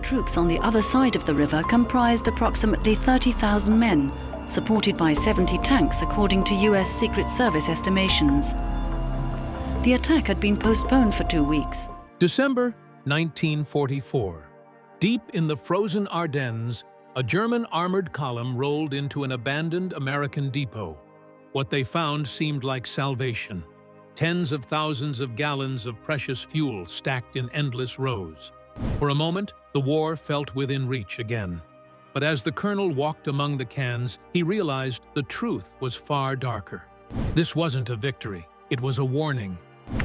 troops on the other side of the river comprised approximately 30,000 men, supported by 70 tanks according to US Secret Service estimations. The attack had been postponed for 2 weeks. December 1944. Deep in the frozen Ardennes, a German armored column rolled into an abandoned American depot. What they found seemed like salvation. Tens of thousands of gallons of precious fuel stacked in endless rows. For a moment, the war felt within reach again. But as the colonel walked among the cans, he realized the truth was far darker. This wasn't a victory, it was a warning.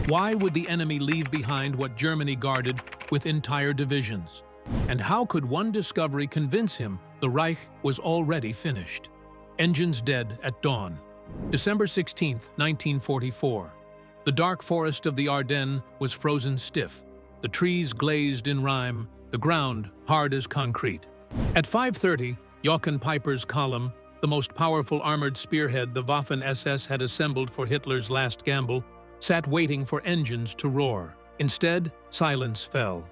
Why would the enemy leave behind what Germany guarded with entire divisions? And how could one discovery convince him the Reich was already finished? Engines dead at dawn. December 16, 1944. The dark forest of the Ardennes was frozen stiff. The trees glazed in rime, the ground hard as concrete. At 5:30, Jochen Peiper's column, the most powerful armored spearhead the Waffen-SS had assembled for Hitler's last gamble, sat waiting for engines to roar. Instead, silence fell.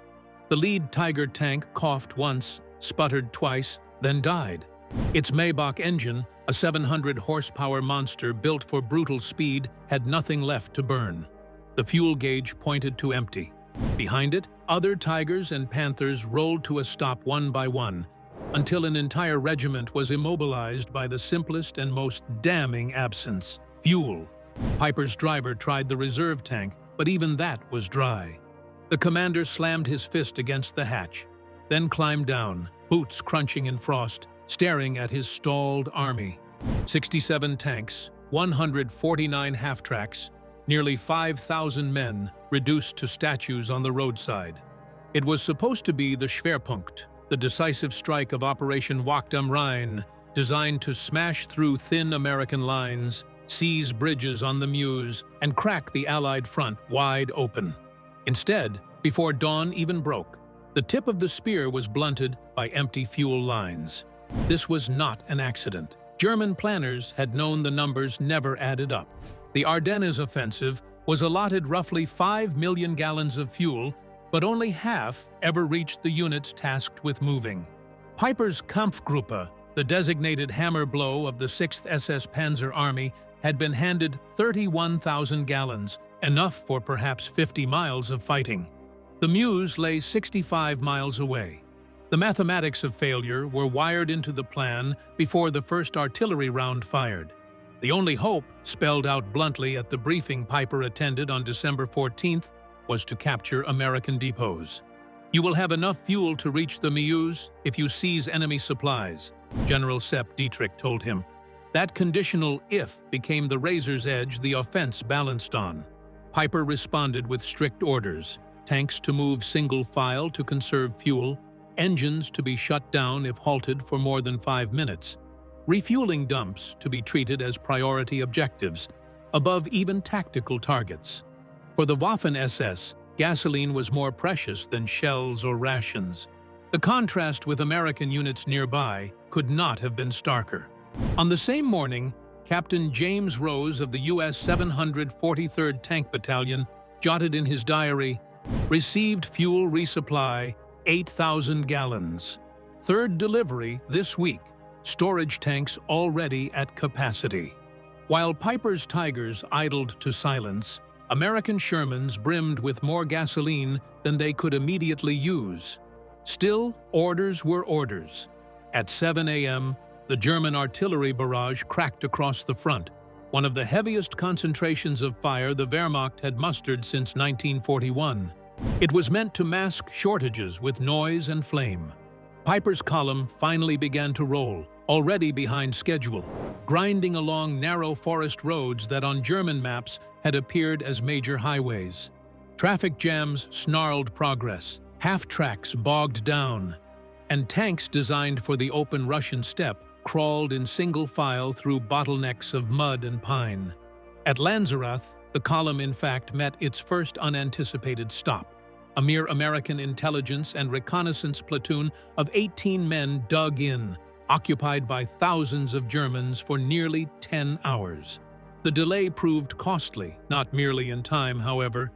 The lead Tiger tank coughed once, sputtered twice, then died. Its Maybach engine, a 700-horsepower monster built for brutal speed, had nothing left to burn. The fuel gauge pointed to empty. Behind it, other Tigers and Panthers rolled to a stop one by one, until an entire regiment was immobilized by the simplest and most damning absence: fuel. Peiper's driver tried the reserve tank, but even that was dry. The commander slammed his fist against the hatch, then climbed down, boots crunching in frost, staring at his stalled army. 67 tanks, 149 half-tracks, nearly 5,000 men reduced to statues on the roadside. It was supposed to be the Schwerpunkt, the decisive strike of Operation Wacht am Rhein, designed to smash through thin American lines, seize bridges on the Meuse, and crack the Allied front wide open. Instead, before dawn even broke, the tip of the spear was blunted by empty fuel lines. This was not an accident. German planners had known the numbers never added up. The Ardennes offensive was allotted roughly 5 million gallons of fuel, but only half ever reached the units tasked with moving. Peiper's Kampfgruppe, the designated hammer blow of the 6th SS Panzer Army, had been handed 31,000 gallons, enough for perhaps 50 miles of fighting. The Meuse lay 65 miles away. The mathematics of failure were wired into the plan before the first artillery round fired. The only hope, spelled out bluntly at the briefing Peiper attended on December 14th, was to capture American depots. "You will have enough fuel to reach the Meuse if you seize enemy supplies," General Sepp Dietrich told him. That conditional "if" became the razor's edge the offense balanced on. Peiper responded with strict orders: tanks to move single file to conserve fuel, engines to be shut down if halted for more than 5 minutes, refueling dumps to be treated as priority objectives, above even tactical targets. For the Waffen-SS, gasoline was more precious than shells or rations. The contrast with American units nearby could not have been starker. On the same morning, Captain James Rose of the U.S. 743rd Tank Battalion jotted in his diary, "Received fuel resupply, 8,000 gallons. Third delivery this week. Storage tanks already at capacity." While Peiper's Tigers idled to silence, American Shermans brimmed with more gasoline than they could immediately use. Still, orders were orders. At 7 a.m., the German artillery barrage cracked across the front, one of the heaviest concentrations of fire the Wehrmacht had mustered since 1941. It was meant to mask shortages with noise and flame. Peiper's column finally began to roll, already behind schedule, grinding along narrow forest roads that on German maps had appeared as major highways. Traffic jams snarled progress, half-tracks bogged down, and tanks designed for the open Russian steppe crawled in single file through bottlenecks of mud and pine. At Lanzerath, the column in fact met its first unanticipated stop. A mere American intelligence and reconnaissance platoon of 18 men dug in, occupied by thousands of Germans for nearly 10 hours. The delay proved costly, not merely in time, however.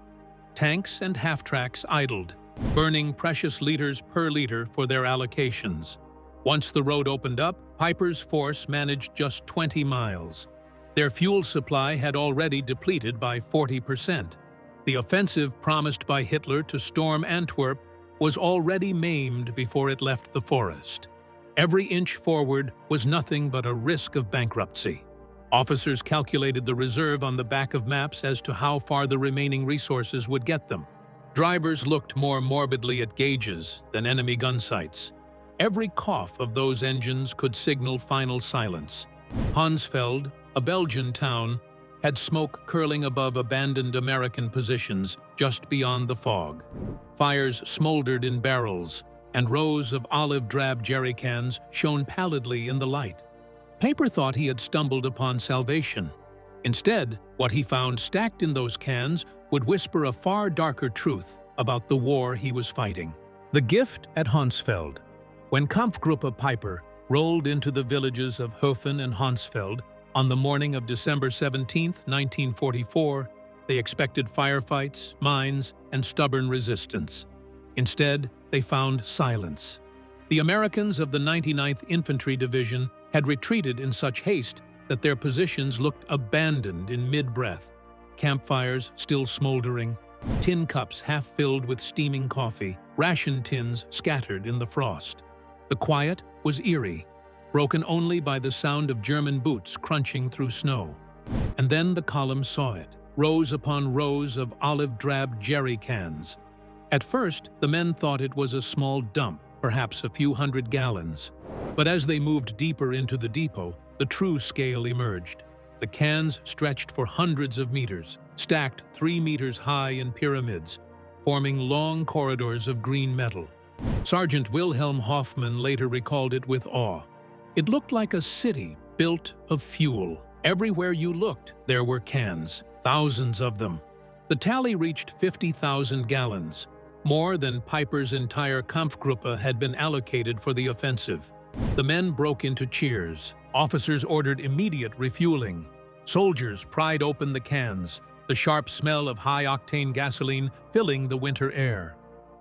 Tanks and half-tracks idled, burning precious liters per liter for their allocations. Once the road opened up, Piper's force managed just 20 miles. Their fuel supply had already depleted by 40%. The offensive promised by Hitler to storm Antwerp was already maimed before it left the forest. Every inch forward was nothing but a risk of bankruptcy. Officers calculated the reserve on the back of maps as to how far the remaining resources would get them. Drivers looked more morbidly at gauges than enemy gun sights. Every cough of those engines could signal final silence. Hansfeld, a Belgian town, had smoke curling above abandoned American positions just beyond the fog. Fires smoldered in barrels, and rows of olive-drab jerry cans shone pallidly in the light. Piper thought he had stumbled upon salvation. Instead, what he found stacked in those cans would whisper a far darker truth about the war he was fighting. The gift at Hansfeld. When Kampfgruppe Piper rolled into the villages of Hofen and Hansfeld on the morning of December 17, 1944, they expected firefights, mines, and stubborn resistance. Instead, they found silence. The Americans of the 99th Infantry Division had retreated in such haste that their positions looked abandoned in mid-breath. Campfires still smoldering, tin cups half filled with steaming coffee, ration tins scattered in the frost. The quiet was eerie, broken only by the sound of German boots crunching through snow. And then the column saw it, rows upon rows of olive-drab jerry cans. At first, the men thought it was a small dump, perhaps a few hundred gallons. But as they moved deeper into the depot, the true scale emerged. The cans stretched for hundreds of meters, stacked 3 meters high in pyramids, forming long corridors of green metal. Sergeant Wilhelm Hoffman later recalled it with awe. It looked like a city built of fuel. Everywhere you looked, there were cans, thousands of them. The tally reached 50,000 gallons, more than Piper's entire Kampfgruppe had been allocated for the offensive. The men broke into cheers. Officers ordered immediate refueling. Soldiers pried open the cans, the sharp smell of high-octane gasoline filling the winter air.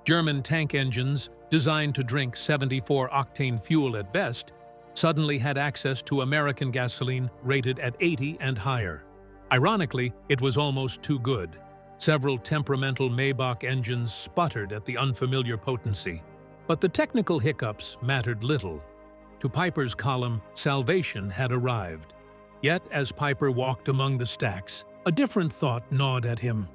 German tank engines, designed to drink 74-octane fuel at best, suddenly had access to American gasoline rated at 80 and higher. Ironically, it was almost too good. Several temperamental Maybach engines sputtered at the unfamiliar potency. But the technical hiccups mattered little. To Piper's column, salvation had arrived. Yet, as Piper walked among the stacks, a different thought gnawed at him.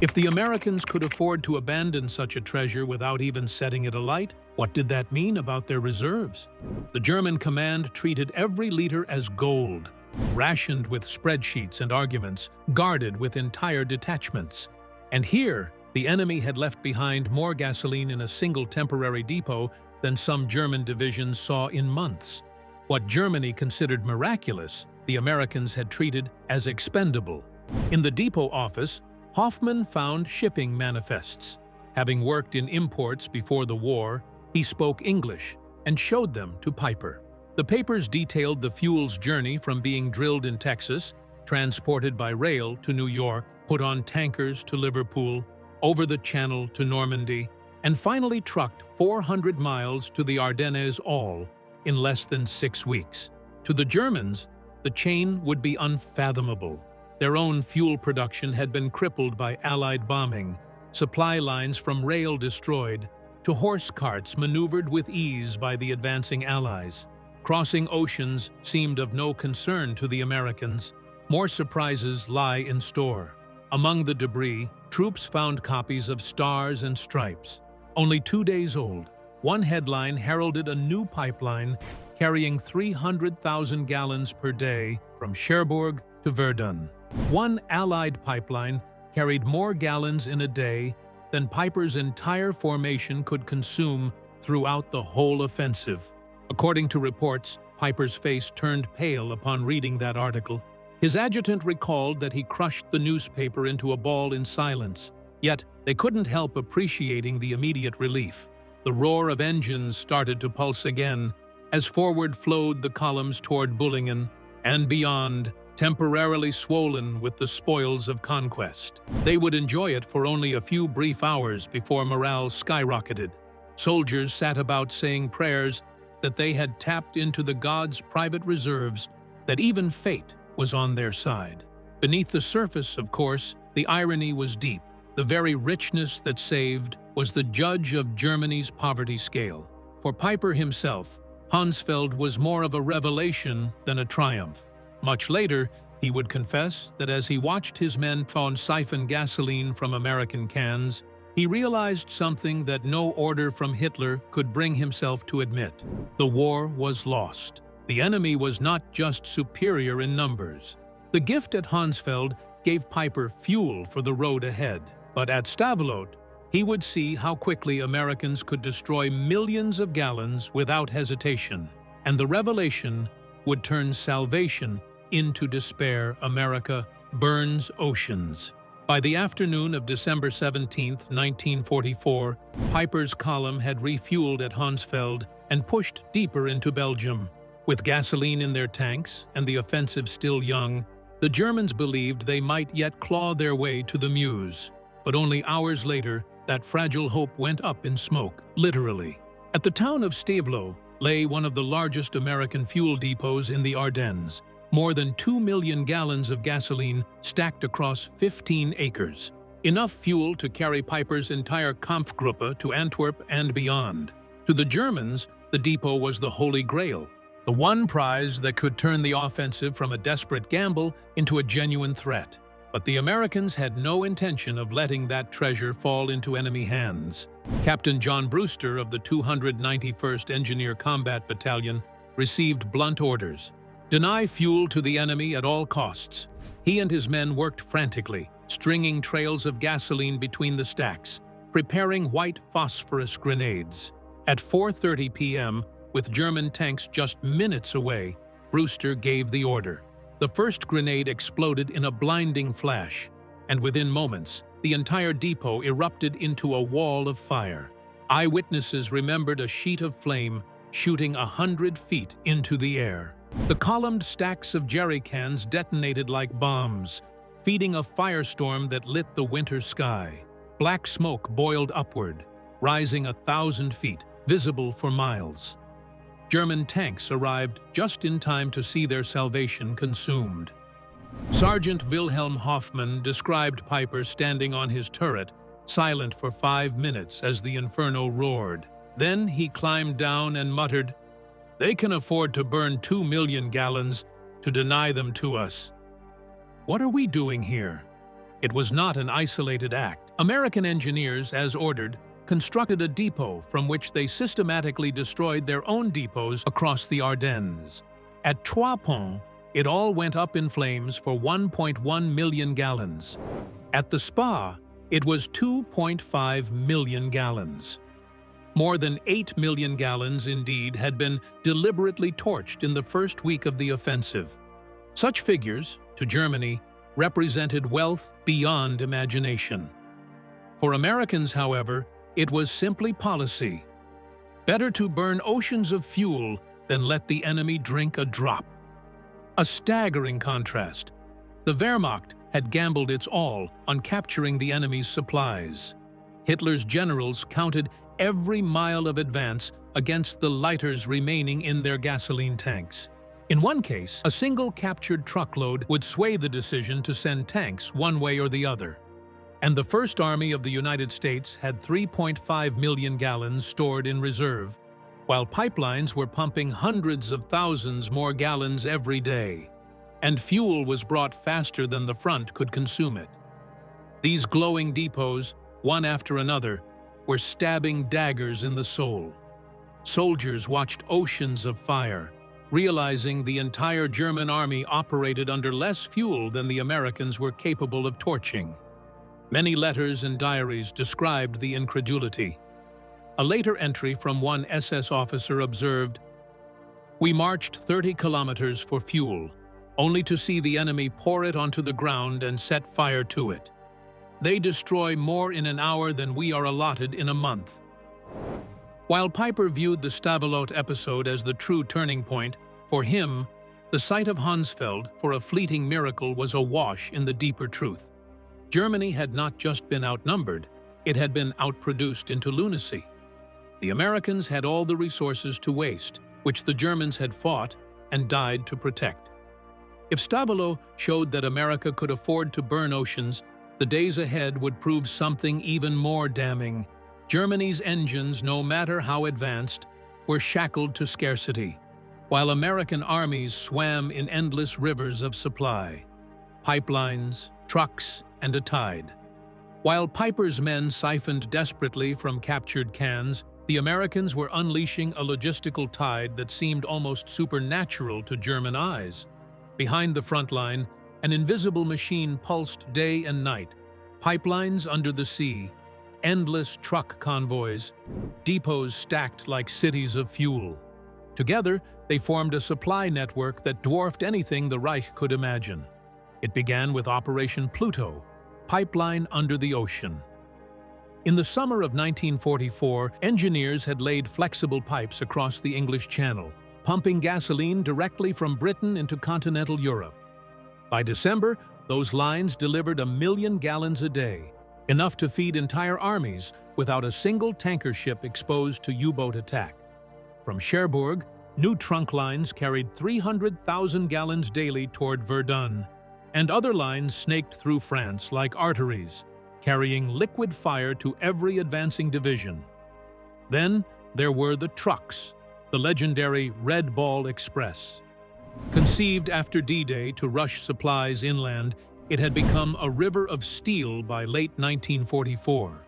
If the Americans could afford to abandon such a treasure without even setting it alight, what did that mean about their reserves? The German command treated every liter as gold, rationed with spreadsheets and arguments, guarded with entire detachments. And here, the enemy had left behind more gasoline in a single temporary depot than some German divisions saw in months. What Germany considered miraculous, the Americans had treated as expendable. In the depot office, Hoffman found shipping manifests. Having worked in imports before the war, he spoke English and showed them to Piper. The papers detailed the fuel's journey from being drilled in Texas, transported by rail to New York, put on tankers to Liverpool, over the Channel to Normandy, and finally trucked 400 miles to the Ardennes all in less than 6 weeks. To the Germans, the chain would be unfathomable. Their own fuel production had been crippled by Allied bombing, supply lines from rail destroyed, to horse carts maneuvered with ease by the advancing Allies. Crossing oceans seemed of no concern to the Americans. More surprises lie in store. Among the debris, troops found copies of Stars and Stripes. Only 2 days old, one headline heralded a new pipeline carrying 300,000 gallons per day from Cherbourg to Verdun. One Allied pipeline carried more gallons in a day than Piper's entire formation could consume throughout the whole offensive. According to reports, Piper's face turned pale upon reading that article. His adjutant recalled that he crushed the newspaper into a ball in silence, yet they couldn't help appreciating the immediate relief. The roar of engines started to pulse again as forward flowed the columns toward Bullingen, and beyond, temporarily swollen with the spoils of conquest. They would enjoy it for only a few brief hours before morale skyrocketed. Soldiers sat about saying prayers that they had tapped into the gods' private reserves, that even fate was on their side. Beneath the surface, of course, the irony was deep. The very richness that saved was the judge of Germany's poverty scale. For Piper himself, Hansfeld was more of a revelation than a triumph. Much later, he would confess that as he watched his men siphon gasoline from American cans, he realized something that no order from Hitler could bring himself to admit. The war was lost. The enemy was not just superior in numbers. The gift at Hansfeld gave Piper fuel for the road ahead. But at Stavelot, he would see how quickly Americans could destroy millions of gallons without hesitation. And the revelation would turn salvation into despair. America burns oceans. By the afternoon of December 17, 1944, Piper's column had refueled at Hansfeld and pushed deeper into Belgium. With gasoline in their tanks and the offensive still young, the Germans believed they might yet claw their way to the Meuse. But only hours later, that fragile hope went up in smoke, literally. At the town of Stavelot lay one of the largest American fuel depots in the Ardennes. More than 2 million gallons of gasoline stacked across 15 acres. Enough fuel to carry Piper's entire Kampfgruppe to Antwerp and beyond. To the Germans, the depot was the Holy Grail, the one prize that could turn the offensive from a desperate gamble into a genuine threat. But the Americans had no intention of letting that treasure fall into enemy hands. Captain John Brewster of the 291st Engineer Combat Battalion received blunt orders: deny fuel to the enemy at all costs. He and his men worked frantically, stringing trails of gasoline between the stacks, preparing white phosphorus grenades. At 4:30 p.m., with German tanks just minutes away, Brewster gave the order. The first grenade exploded in a blinding flash, and within moments, the entire depot erupted into a wall of fire. Eyewitnesses remembered a sheet of flame shooting 100 feet into the air. The columned stacks of jerry cans detonated like bombs, feeding a firestorm that lit the winter sky. Black smoke boiled upward, rising 1,000 feet, visible for miles. German tanks arrived just in time to see their salvation consumed. Sergeant Wilhelm Hoffmann described Piper standing on his turret, silent for 5 minutes as the inferno roared. Then he climbed down and muttered, "They can afford to burn 2 million gallons to deny them to us. What are we doing here?" It was not an isolated act. American engineers, as ordered, constructed a depot from which they systematically destroyed their own depots across the Ardennes. At Trois Ponts, it all went up in flames for 1.1 million gallons. At the Spa, it was 2.5 million gallons. More than 8 million gallons, indeed, had been deliberately torched in the first week of the offensive. Such figures, to Germany, represented wealth beyond imagination. For Americans, however, it was simply policy. Better to burn oceans of fuel than let the enemy drink a drop. A staggering contrast. The Wehrmacht had gambled its all on capturing the enemy's supplies. Hitler's generals counted every mile of advance against the lighters remaining in their gasoline tanks. In one case, a single captured truckload would sway the decision to send tanks one way or the other. And the First Army of the United States had 3.5 million gallons stored in reserve, while pipelines were pumping hundreds of thousands more gallons every day, and fuel was brought faster than the front could consume it. These glowing depots, one after another, were stabbing daggers in the soul. Soldiers watched oceans of fire, realizing the entire German army operated under less fuel than the Americans were capable of torching. Many letters and diaries described the incredulity. A later entry from one SS officer observed, "We marched 30 kilometers for fuel, only to see the enemy pour it onto the ground and set fire to it. They destroy more in an hour than we are allotted in a month." While Piper viewed the Stavelot episode as the true turning point, for him, The sight of Hansfeld for a fleeting miracle was awash in the deeper truth. Germany had not just been outnumbered, it had been outproduced into lunacy. The Americans had all the resources to waste, which the Germans had fought and died to protect. If Stabilo showed that America could afford to burn oceans, the days ahead would prove something even more damning. Germany's engines, no matter how advanced, were shackled to scarcity, while American armies swam in endless rivers of supply, pipelines, trucks, and a tide. While Piper's men siphoned desperately from captured cans, the Americans were unleashing a logistical tide that seemed almost supernatural to German eyes. Behind the front line, an invisible machine pulsed day and night, pipelines under the sea, endless truck convoys, depots stacked like cities of fuel. Together, they formed a supply network that dwarfed anything the Reich could imagine. It began with Operation Pluto, pipeline under the ocean. In the summer of 1944, engineers had laid flexible pipes across the English Channel, pumping gasoline directly from Britain into continental Europe. By December, those lines delivered 1 million gallons a day, enough to feed entire armies without a single tanker ship exposed to U-boat attack. From Cherbourg, new trunk lines carried 300,000 gallons daily toward Verdun, and other lines snaked through France like arteries, carrying liquid fire to every advancing division. Then there were the trucks, the legendary Red Ball Express. Conceived after D-Day to rush supplies inland, it had become a river of steel by late 1944.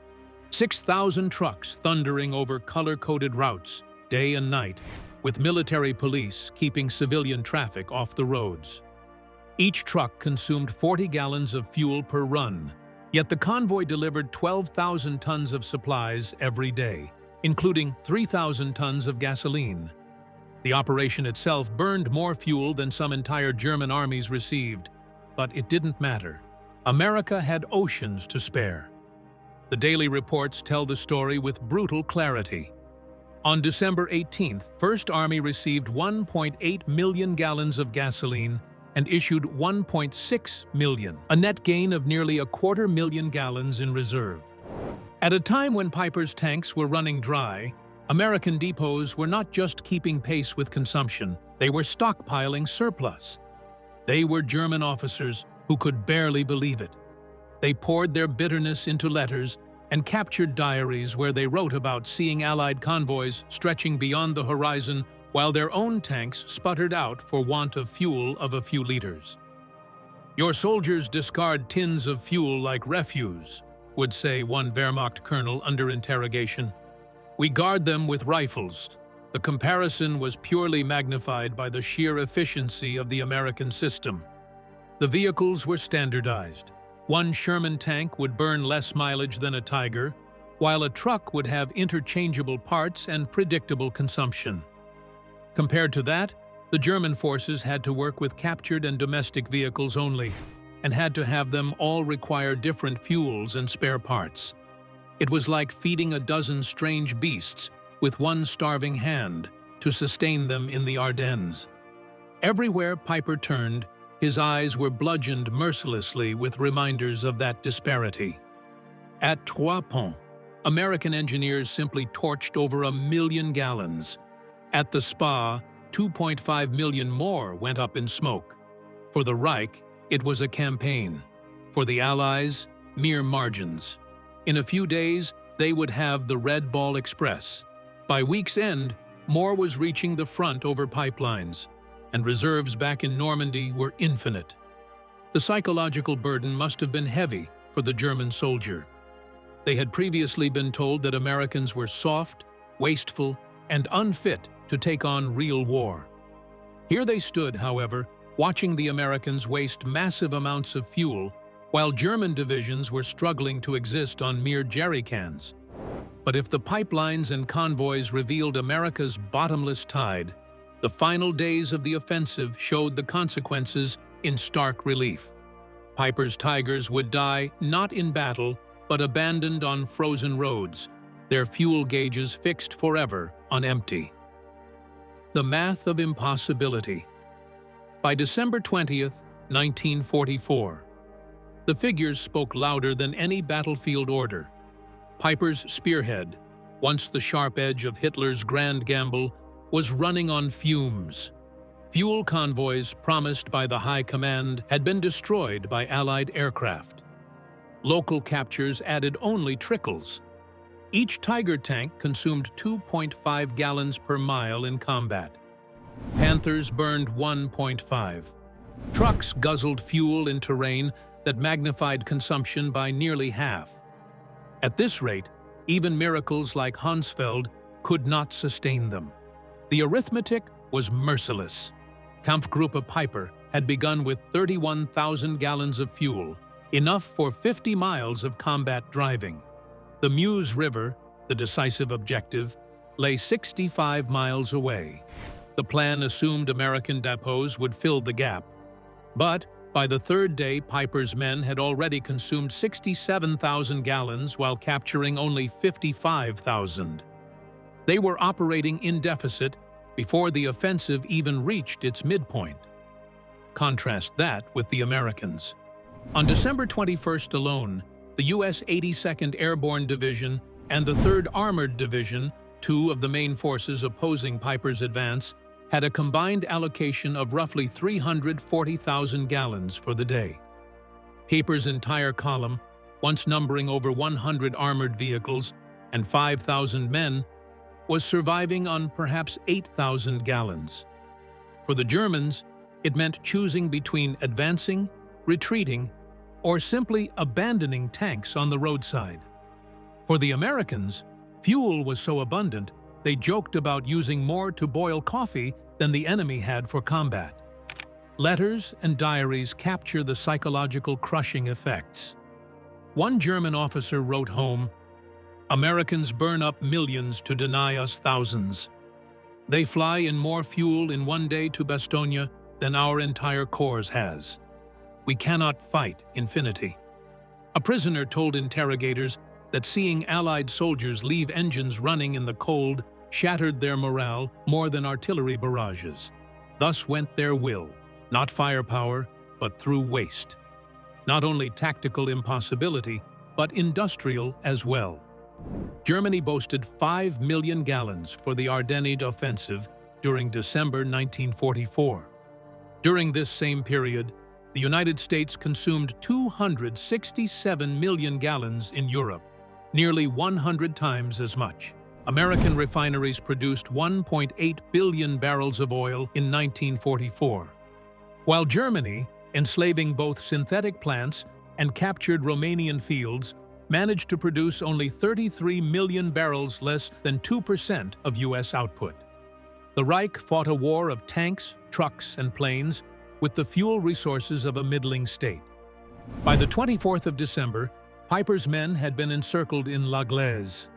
6,000 trucks thundering over color-coded routes, day and night, with military police keeping civilian traffic off the roads. Each truck consumed 40 gallons of fuel per run, yet the convoy delivered 12,000 tons of supplies every day, including 3,000 tons of gasoline. The operation itself burned more fuel than some entire German armies received, but it didn't matter. America had oceans to spare. The daily reports tell the story with brutal clarity. On December 18th, First Army received 1.8 million gallons of gasoline and issued 1.6 million, a net gain of nearly 250,000 gallons in reserve. At a time when Piper's tanks were running dry, American depots were not just keeping pace with consumption, they were stockpiling surplus. They were German officers who could barely believe it. They poured their bitterness into letters and captured diaries where they wrote about seeing Allied convoys stretching beyond the horizon while their own tanks sputtered out for want of fuel of a few liters. "Your soldiers discard tins of fuel like refuse," would say one Wehrmacht colonel under interrogation. "We guard them with rifles." The comparison was purely magnified by the sheer efficiency of the American system. The vehicles were standardized. One Sherman tank would burn less mileage than a Tiger, while a truck would have interchangeable parts and predictable consumption. Compared to that, the German forces had to work with captured and domestic vehicles only, and had to have them all require different fuels and spare parts. It was like feeding a dozen strange beasts with one starving hand to sustain them in the Ardennes. Everywhere Piper turned, his eyes were bludgeoned mercilessly with reminders of that disparity. At Trois Ponts, American engineers simply torched over 1 million gallons. At the Spa, 2.5 million more went up in smoke. For the Reich, it was a campaign. For the Allies, mere margins. In a few days, they would have the Red Ball Express. By week's end, more was reaching the front over pipelines, and reserves back in Normandy were infinite. The psychological burden must have been heavy for the German soldier. They had previously been told that Americans were soft, wasteful, and unfit to take on real war. Here they stood, however, watching the Americans waste massive amounts of fuel, while German divisions were struggling to exist on mere jerry cans. But if the pipelines and convoys revealed America's bottomless tide, the final days of the offensive showed the consequences in stark relief. Piper's Tigers would die not in battle, but abandoned on frozen roads, their fuel gauges fixed forever on empty. The math of impossibility. By December 20th, 1944, the figures spoke louder than any battlefield order. Piper's spearhead, once the sharp edge of Hitler's grand gamble, was running on fumes. Fuel convoys promised by the High Command had been destroyed by Allied aircraft. Local captures added only trickles. Each Tiger tank consumed 2.5 gallons per mile in combat. Panthers burned 1.5. Trucks guzzled fuel in terrain that magnified consumption by nearly half. At this rate, even miracles like Hansfeld could not sustain them. The arithmetic was merciless. Kampfgruppe Piper had begun with 31,000 gallons of fuel, enough for 50 miles of combat driving. The Meuse River, the decisive objective, lay 65 miles away. The plan assumed American depots would fill the gap. But by the third day, Piper's men had already consumed 67,000 gallons while capturing only 55,000. They were operating in deficit before the offensive even reached its midpoint. Contrast that with the Americans. On December 21st alone, the U.S. 82nd Airborne Division and the 3rd Armored Division, two of the main forces opposing Piper's advance, had a combined allocation of roughly 340,000 gallons for the day. Piper's entire column, once numbering over 100 armored vehicles and 5,000 men, was surviving on perhaps 8,000 gallons. For the Germans, it meant choosing between advancing, retreating, or simply abandoning tanks on the roadside. For the Americans, fuel was so abundant, they joked about using more to boil coffee than the enemy had for combat. Letters and diaries capture the psychological crushing effects. One German officer wrote home, "Americans burn up millions to deny us thousands. They fly in more fuel in one day to Bastogne than our entire corps has. We cannot fight infinity." A prisoner told interrogators that seeing Allied soldiers leave engines running in the cold shattered their morale more than artillery barrages. Thus went their will, not firepower, but through waste. Not only tactical impossibility, but industrial as well. Germany boasted 5 million gallons for the Ardennes offensive during December 1944. During this same period, the United States consumed 267 million gallons in Europe, nearly 100 times as much. American refineries produced 1.8 billion barrels of oil in 1944, while Germany, enslaving both synthetic plants and captured Romanian fields, managed to produce only 33 million barrels, less than 2% of U.S. output. The Reich fought a war of tanks, trucks, and planes with the fuel resources of a middling state. By the 24th of December, Piper's men had been encircled in La Glaise.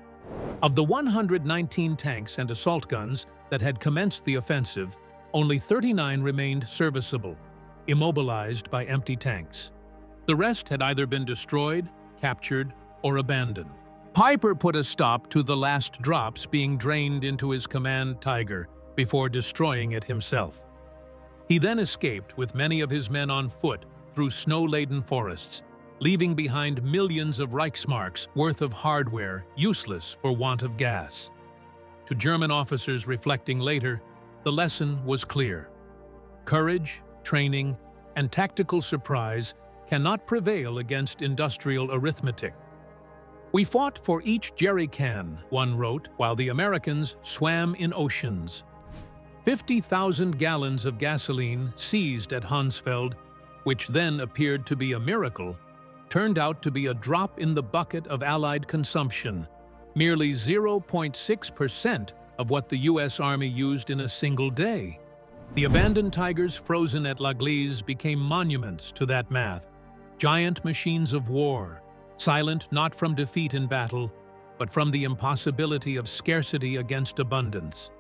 Of the 119 tanks and assault guns that had commenced the offensive, only 39 remained serviceable, immobilized by empty tanks. The rest had either been destroyed, captured, or abandoned. Piper put a stop to the last drops being drained into his command Tiger before destroying it himself. He then escaped with many of his men on foot through snow-laden forests, leaving behind millions of Reichsmarks worth of hardware useless for want of gas. To German officers reflecting later, the lesson was clear. Courage, training, and tactical surprise cannot prevail against industrial arithmetic. "We fought for each jerry can," one wrote, while the Americans swam in oceans. 50,000 gallons of gasoline seized at Hansfeld, which then appeared to be a miracle, turned out to be a drop in the bucket of Allied consumption, merely 0.6% of what the U.S. Army used in a single day. The abandoned Tigers frozen at La Glaise became monuments to that math, giant machines of war, silent not from defeat in battle, but from the impossibility of scarcity against abundance.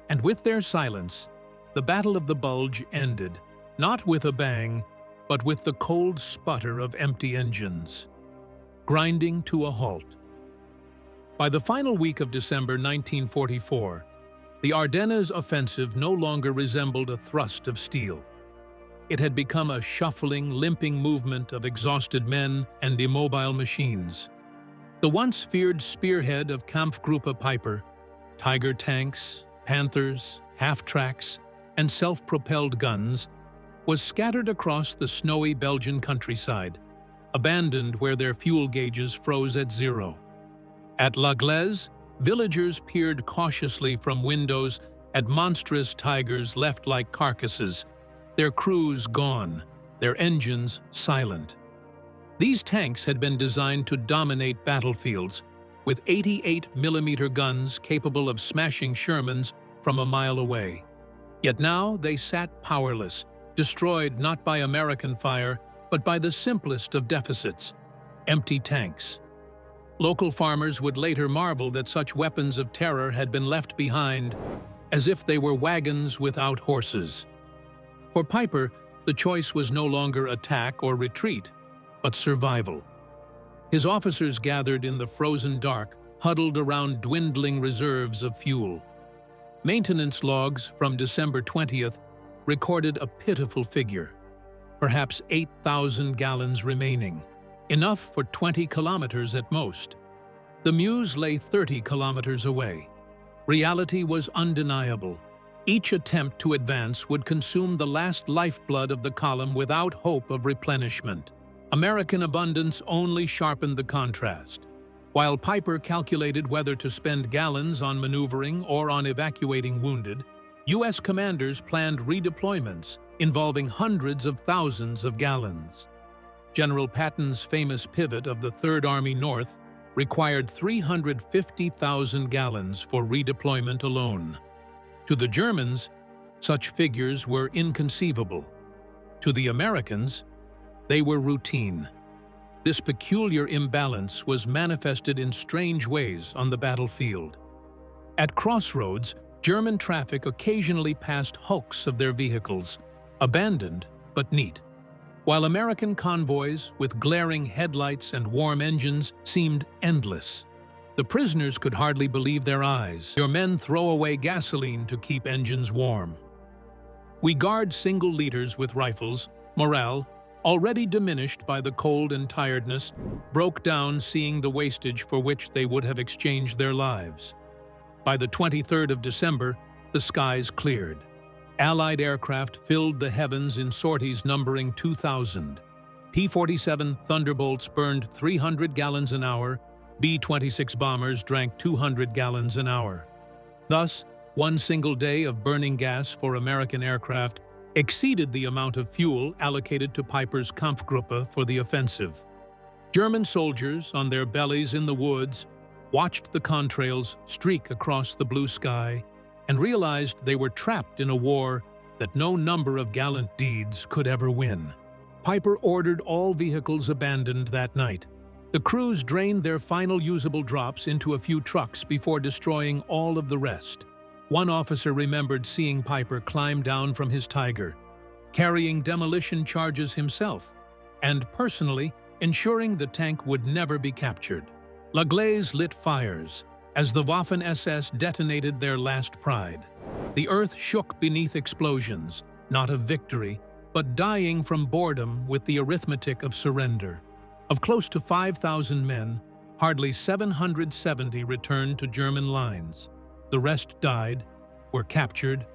And with their silence, the Battle of the Bulge ended, not with a bang, but with the cold sputter of empty engines, grinding to a halt. By the final week of December 1944, the Ardennes offensive no longer resembled a thrust of steel. It had become a shuffling, limping movement of exhausted men and immobile machines. The once feared spearhead of Kampfgruppe Piper, Tiger tanks, Panthers, half-tracks, and self-propelled guns, was scattered across the snowy Belgian countryside, abandoned where their fuel gauges froze at zero. At La Glaise, villagers peered cautiously from windows at monstrous tigers left like carcasses, their crews gone, their engines silent. These tanks had been designed to dominate battlefields, with 88mm guns capable of smashing Shermans from a mile away. Yet now they sat powerless, destroyed not by American fire, but by the simplest of deficits: empty tanks. Local farmers would later marvel that such weapons of terror had been left behind, as if they were wagons without horses. For Piper, the choice was no longer attack or retreat, but survival. His officers gathered in the frozen dark, huddled around dwindling reserves of fuel. Maintenance logs from December 20th recorded a pitiful figure: perhaps 8,000 gallons remaining, enough for 20 kilometers at most. The Meuse lay 30 kilometers away. Reality was undeniable. Each attempt to advance would consume the last lifeblood of the column without hope of replenishment. American abundance only sharpened the contrast. While Piper calculated whether to spend gallons on maneuvering or on evacuating wounded, U.S. commanders planned redeployments involving hundreds of thousands of gallons. General Patton's famous pivot of the Third Army North required 350,000 gallons for redeployment alone. To the Germans, such figures were inconceivable. To the Americans, they were routine. This peculiar imbalance was manifested in strange ways on the battlefield. At crossroads, German traffic occasionally passed hulks of their vehicles, abandoned but neat, while American convoys with glaring headlights and warm engines seemed endless. The prisoners could hardly believe their eyes. Your men throw away gasoline to keep engines warm. We guard single leaders with rifles. Morale, already diminished by the cold and tiredness, broke down seeing the wastage for which they would have exchanged their lives. By the 23rd of December, the skies cleared. Allied aircraft filled the heavens in sorties numbering 2,000. P-47 Thunderbolts burned 300 gallons an hour, B-26 bombers drank 200 gallons an hour. Thus, one single day of burning gas for American aircraft exceeded the amount of fuel allocated to Piper's Kampfgruppe for the offensive. German soldiers, on their bellies in the woods, watched the contrails streak across the blue sky and realized they were trapped in a war that no number of gallant deeds could ever win. Piper ordered all vehicles abandoned that night. The crews drained their final usable drops into a few trucks before destroying all of the rest. One officer remembered seeing Piper climb down from his Tiger, carrying demolition charges himself, and personally ensuring the tank would never be captured. La Glaise lit fires as the Waffen-SS detonated their last pride. The earth shook beneath explosions, not of victory, but dying from boredom with the arithmetic of surrender. Of close to 5,000 men, hardly 770 returned to German lines. The rest died, were captured,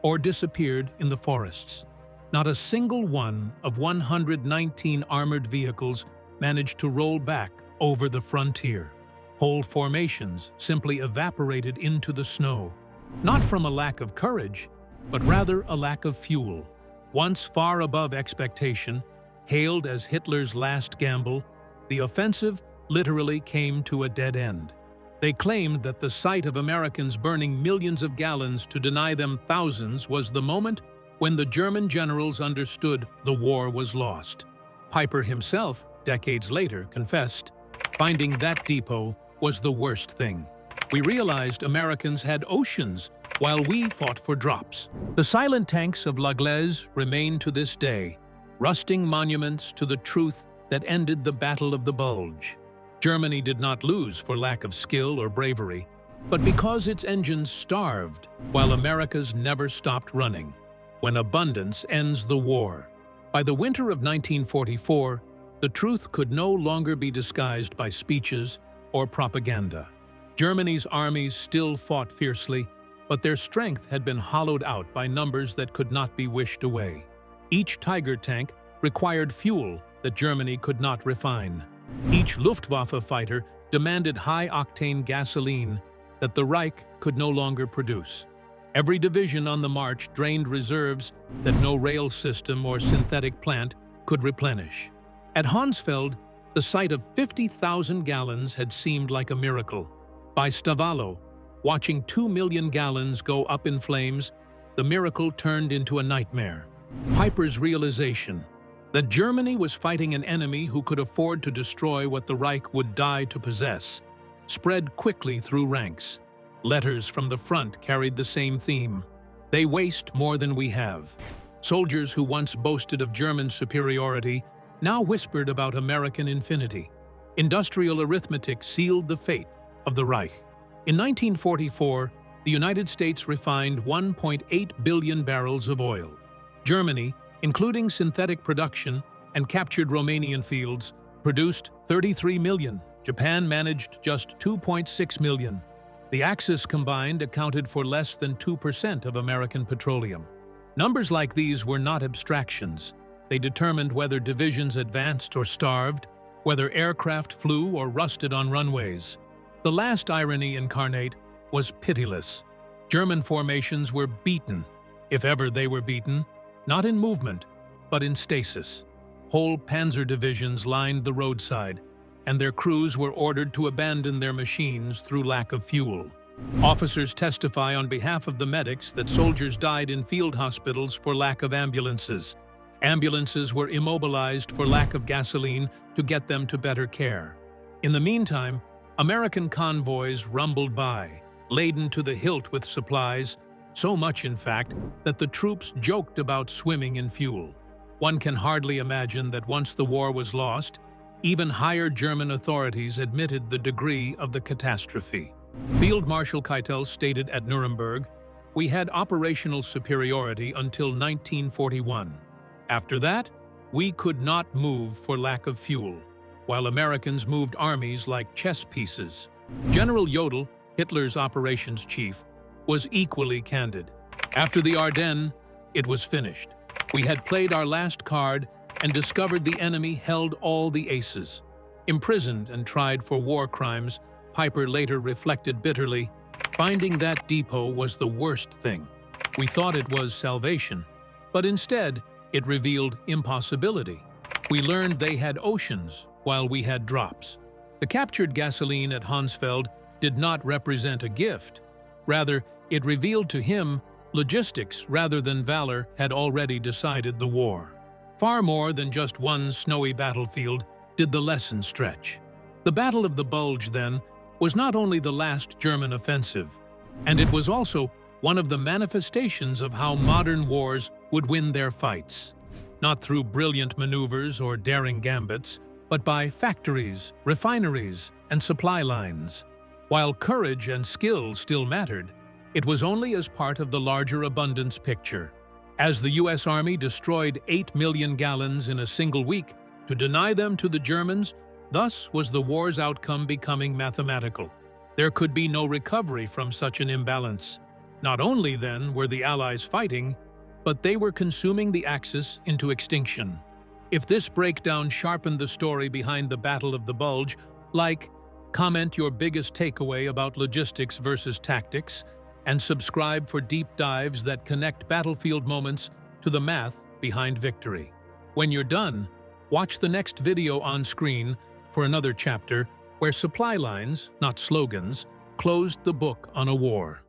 or disappeared in the forests. Not a single one of 119 armored vehicles managed to roll back over the frontier. Whole formations simply evaporated into the snow, not from a lack of courage, but rather a lack of fuel. Once far above expectation, hailed as Hitler's last gamble, the offensive literally came to a dead end. They claimed that the sight of Americans burning millions of gallons to deny them thousands was the moment when the German generals understood the war was lost. Piper himself, decades later, confessed, "Finding that depot was the worst thing. We realized Americans had oceans while we fought for drops." The silent tanks of La Glaise remain to this day, rusting monuments to the truth that ended the Battle of the Bulge. Germany did not lose for lack of skill or bravery, but because its engines starved, while America's never stopped running. When abundance ends the war, By the winter of 1944, the truth could no longer be disguised by speeches or propaganda. Germany's armies still fought fiercely, but their strength had been hollowed out by numbers that could not be wished away. Each Tiger tank required fuel that Germany could not refine. Each Luftwaffe fighter demanded high-octane gasoline that the Reich could no longer produce. Every division on the march drained reserves that no rail system or synthetic plant could replenish. At Hansfeld, the sight of 50,000 gallons had seemed like a miracle. By Stavello, watching 2 million gallons go up in flames, the miracle turned into a nightmare. Piper's realization that Germany was fighting an enemy who could afford to destroy what the Reich would die to possess spread quickly through ranks. Letters from the front carried the same theme. They waste more than we have. Soldiers who once boasted of German superiority now whispered about American infinity. Industrial arithmetic sealed the fate of the Reich. In 1944, the United States refined 1.8 billion barrels of oil. Germany, including synthetic production and captured Romanian fields, produced 33 million. Japan managed just 2.6 million. The Axis combined accounted for less than 2% of American petroleum. Numbers like these were not abstractions. They determined whether divisions advanced or starved, whether aircraft flew or rusted on runways. The last irony incarnate was pitiless. German formations were beaten, if ever they were beaten, not in movement, but in stasis. Whole panzer divisions lined the roadside, and their crews were ordered to abandon their machines through lack of fuel. Officers testify on behalf of the medics that soldiers died in field hospitals for lack of ambulances. Ambulances were immobilized for lack of gasoline to get them to better care. In the meantime, American convoys rumbled by, laden to the hilt with supplies, so much in fact that the troops joked about swimming in fuel. One can hardly imagine that once the war was lost, even higher German authorities admitted the degree of the catastrophe. Field Marshal Keitel stated at Nuremberg, "We had operational superiority until 1941. After that, we could not move for lack of fuel, while Americans moved armies like chess pieces." General Jodl, Hitler's operations chief, was equally candid. After the Ardennes, it was finished. We had played our last card and discovered the enemy held all the aces. Imprisoned and tried for war crimes, Piper later reflected bitterly, "Finding that depot was the worst thing. We thought it was salvation, but instead it revealed impossibility. We learned they had oceans while we had drops." The captured gasoline at Hansfeld did not represent a gift. Rather, it revealed to him logistics rather than valor had already decided the war. Far more than just one snowy battlefield did the lesson stretch. The Battle of the Bulge, then, was not only the last German offensive, and it was also one of the manifestations of how modern wars would win their fights. Not through brilliant maneuvers or daring gambits, but by factories, refineries, and supply lines. While courage and skill still mattered, it was only as part of the larger abundance picture. As the U.S. Army destroyed 8 million gallons in a single week to deny them to the Germans, thus was the war's outcome becoming mathematical. There could be no recovery from such an imbalance. Not only, then, were the Allies fighting, but they were consuming the Axis into extinction. If this breakdown sharpened the story behind the Battle of the Bulge, comment your biggest takeaway about logistics versus tactics, and subscribe for deep dives that connect battlefield moments to the math behind victory. When you're done, watch the next video on screen for another chapter where supply lines, not slogans, closed the book on a war.